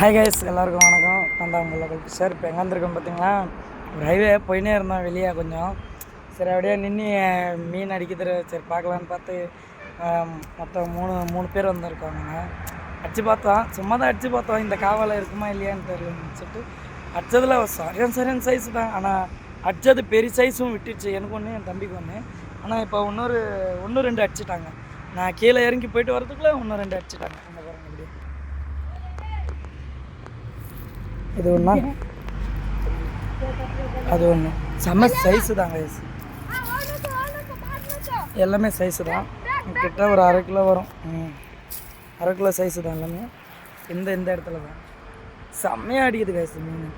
Hi guys, எல்லாருக்கும் வணக்கம். நான் தான் உங்களை சார். இப்போ எங்கே வந்திருக்கோம் பார்த்தீங்கன்னா, ஒரு ஹைவே போயினே இருந்தோம் வெளியே கொஞ்சம். சரி அப்படியே நின்று மீன் அடிக்கிறது சரி பார்க்கலான்னு பார்த்து மொத்தம் மூணு பேர் வந்திருக்காங்க. அடித்து பார்த்தோம், சும்மா தான் அடித்து பார்த்தோம். இந்த காவலை இருக்குமா இல்லையான்னு தெரியலன்னு சொல்லிட்டு அடித்ததில் சரியான சைஸ் தான். ஆனால் அடித்தது பெரிய சைஸும் விட்டுச்சு, எனக்கு ஒன்று என் தம்பிக்கு ஒன்று. ஆனால் இப்போ ஒன்று ரெண்டு அடிச்சிட்டாங்க. நான் கீழே இறங்கி போயிட்டு வரதுக்குள்ளே இன்னும் 2 அடிச்சிட்டாங்க. அந்த பாருங்க இப்படி இது ஒன்றா அது ஒன்று செம்ம சைஸு தான் கைஸ். எல்லாமே சைஸு தான். கிட்ட ஒரு 1/2 கிலோ வரும். 1/2 கிலோ சைஸு தான் எல்லாமே. இந்த இடத்துல தான் செம்மையாக அடிக்குது கைஸ் மீன்.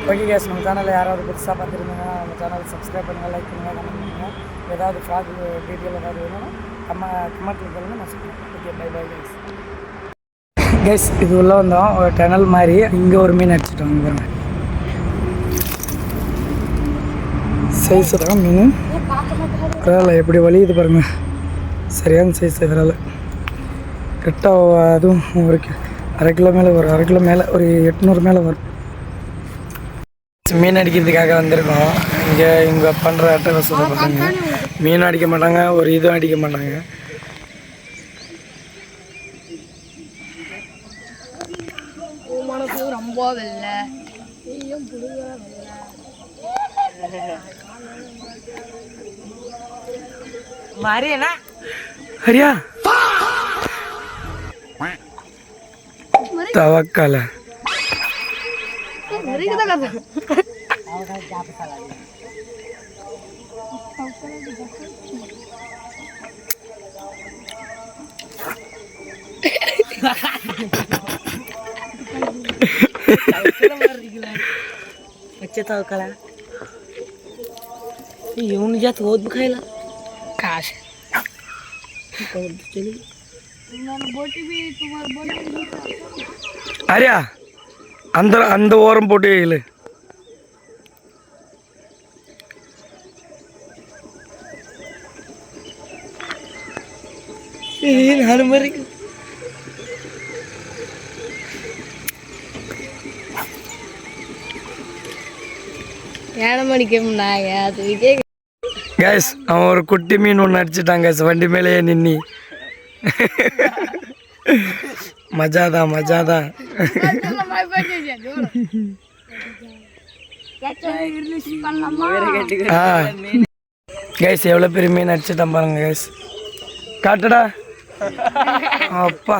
ஓகே கேஸ், நம்ம சேனலில் யாராவது புதுசாக பார்த்துருந்தீங்கன்னா நம்ம சேனலை சப்ஸ்கிரைப் பண்ணுங்கள், லைக் பண்ணுங்கள், கமெண்ட் பண்ணுங்கள். ஏதாவது ஃப்ராக் டீட்டெயில் ஏதாவது வேணும்னா கமெண்ட்டில் சொல்லுங்கள், நான் சொல்லுவேன். Okay, bye bye guys. Guys, இது உள்ளே வந்தோம் ஒரு டனல் மாதிரி. இங்கே ஒரு மீன் அடிச்சிட்டோம். இங்கே பாருங்க, சைஸு தான் மீன். விரால் எப்படி வலியுது பாருங்க, சரியான சைஸ் விரால். கரெக்டாக அதுவும் ஒரு 1/2 கிலோ மேலே வரும். 1/2 கிலோ மேலே ஒரு 800 மேலே வரும். மீன் அடிக்கிறதுக்காக வந்திருக்கோம். இங்கே பண்ணுற அட்டகாசத்தை பார்த்தாங்க. மீன் அடிக்க மாட்டாங்க, ஒரு இதுவும் அடிக்க மாட்டாங்க. ரொம்ப வெள்ளை மாரியனா ஹரியா தவக்கால बच्चे तो कला येऊन जात होत बघायला काश चली बोटी भी तुम्हारी बोटी ஹரியா அந்த ஓரம் போட்டு இல்லை. हनुमरी கைஸ், அவன் ஒரு குட்டி மீன் ஒன்று அடிச்சிட்டாங்க வண்டி மேலேயே நின்னி. மஜாதான். கைஸ், எவ்வளோ பெரிய மீன் அடிச்சுட்டான் பாருங்க கைஸ். காட்டுடா அப்பா,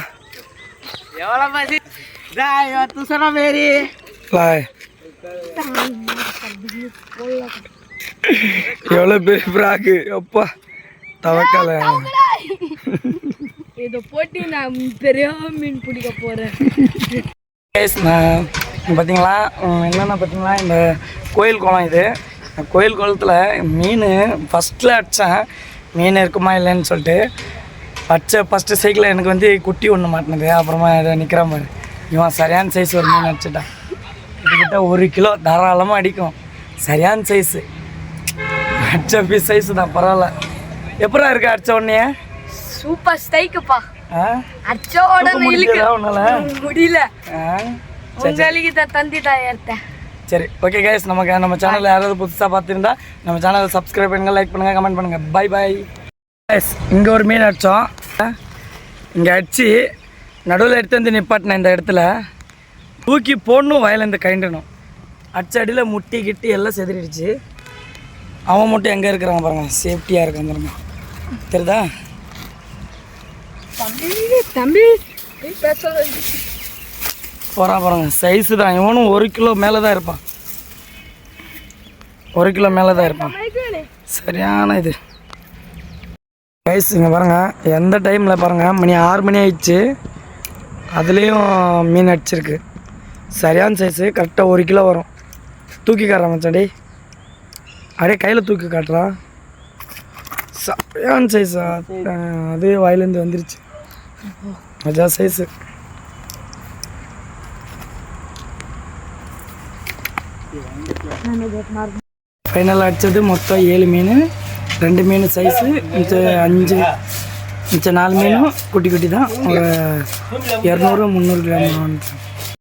எவ்வளோ பெரிய ஃப்ராக்கு அப்பா, தவக்கால. இதை போட்டு நான் பெரிய மீன் பிடிக்க போகிறேன். நான் பார்த்தீங்களா என்னென்ன பார்த்தீங்களா, இந்த கோயில் குளம். இது கோயில் குளத்தில் மீன் ஃபஸ்ட்டில் அடித்தேன். மீன் இருக்குமா இல்லைன்னு சொல்லிட்டு ஃபஸ்ட்டு சைக்கிளில் எனக்கு வந்து குட்டி ஒன்று மாட்டினது. அப்புறமா இதை நிற்கிற மாதிரி இவன் சரியான சைஸ் ஒரு மீன் அடிச்சிட்டான். கிட்டத்தட்ட 1 கிலோ தாராளமாக அடிக்கும். சரியான சைஸு, அடிச்ச பீஸ் சைஸு தான். பரவாயில்ல. எப்படா இருக்கு அடிச்ச உடனே? சூப்பர் ஸ்டைக்குப்பா. அடிச்ச உடனே முடியல. சரி, ஓகே கைஸ், நம்ம சேனலில் யாராவது புதுசாக பார்த்துருந்தா நம்ம சேனலை சப்ஸ்கிரைப் பண்ணுங்கள், லைக் பண்ணுங்கள், கமெண்ட் பண்ணுங்கள். Bye bye guys. இங்கே ஒரு மீன் அடித்தோம். இங்கே அடித்து நடுவில் எடுத்து வந்து நிப்பாட்டினேன். இந்த இடத்துல தூக்கி போடணும், வயலேருந்து கைண்டணும். அடிச்ச அடியில் முட்டி கிட்டி எல்லாம் செதறிடுச்சு. அவன் மட்டும் எங்கே இருக்கிறாங்க பாருங்க, சேஃப்டியாக இருக்கான் பாருங்க, தெரியுதா? தம்பி போகிறான் பாருங்க, சைஸு தான். இவனும் 1 கிலோ மேலே தான் இருப்பான். 1 கிலோ மேலே தான் இருப்பான். சரியான இது கைஸ். இங்கே பாருங்கள், எந்த டைமில் பாருங்கள், மணி 6 மணி ஆயிடுச்சு. அதுலேயும் மீன் அடிச்சிருக்கு. சரியான சைஸு, கரெக்டாக 1 கிலோ வரும். தூக்கி காட்டுறான் மச்சாடி, அப்படியே கையில் தூக்கி காட்டுறான். சரியான சைஸா, அது வாயிலேருந்து வந்துருச்சு. மஜா சைஸு. ஃபைனல் அடித்தது மொத்தம் 7 மீன். 2 மீன் சைஸு, 5 மிச்சம் 4 மீனும் குட்டி குட்டி தான். ஒரு 200 300 கிராம் வந்துடும்.